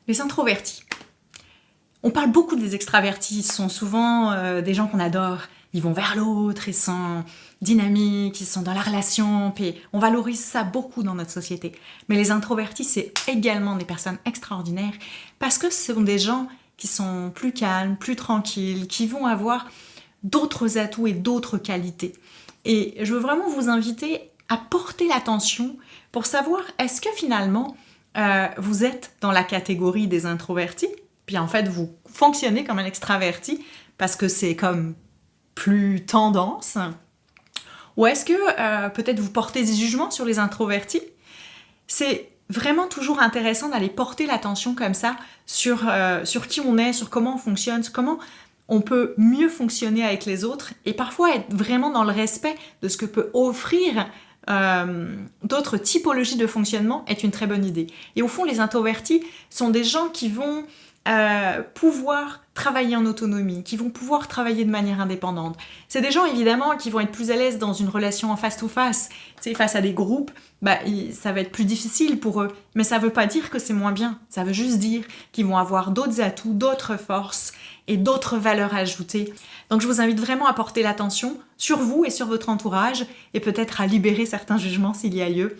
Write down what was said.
Les introvertis. On parle beaucoup des extravertis, ce sont souvent des gens qu'on adore. Ils vont vers l'autre, ils sont dynamiques, ils sont dans la relation, puis on valorise ça beaucoup dans notre société. Mais les introvertis, c'est également des personnes extraordinaires parce que ce sont des gens qui sont plus calmes, plus tranquilles, qui vont avoir d'autres atouts et d'autres qualités. Et je veux vraiment vous inviter à porter l'attention pour savoir est-ce que finalement vous êtes dans la catégorie des introvertis, puis en fait vous fonctionnez comme un extraverti parce que c'est comme plus tendance, ou est-ce que peut-être vous portez des jugements sur les introvertis? C'est vraiment toujours intéressant d'aller porter l'attention comme ça sur qui on est, sur comment on fonctionne, sur comment on peut mieux fonctionner avec les autres et parfois être vraiment dans le respect de ce que peut offrir d'autres typologies de fonctionnement est une très bonne idée. Et au fond, les introvertis sont des gens qui vont pouvoir travailler en autonomie, qui vont pouvoir travailler de manière indépendante. C'est des gens évidemment qui vont être plus à l'aise dans une relation en face-to-face, tu sais, face à des groupes, ça va être plus difficile pour eux, mais ça veut pas dire que c'est moins bien, ça veut juste dire qu'ils vont avoir d'autres atouts, d'autres forces et d'autres valeurs ajoutées. Donc je vous invite vraiment à porter l'attention sur vous et sur votre entourage et peut-être à libérer certains jugements s'il y a lieu.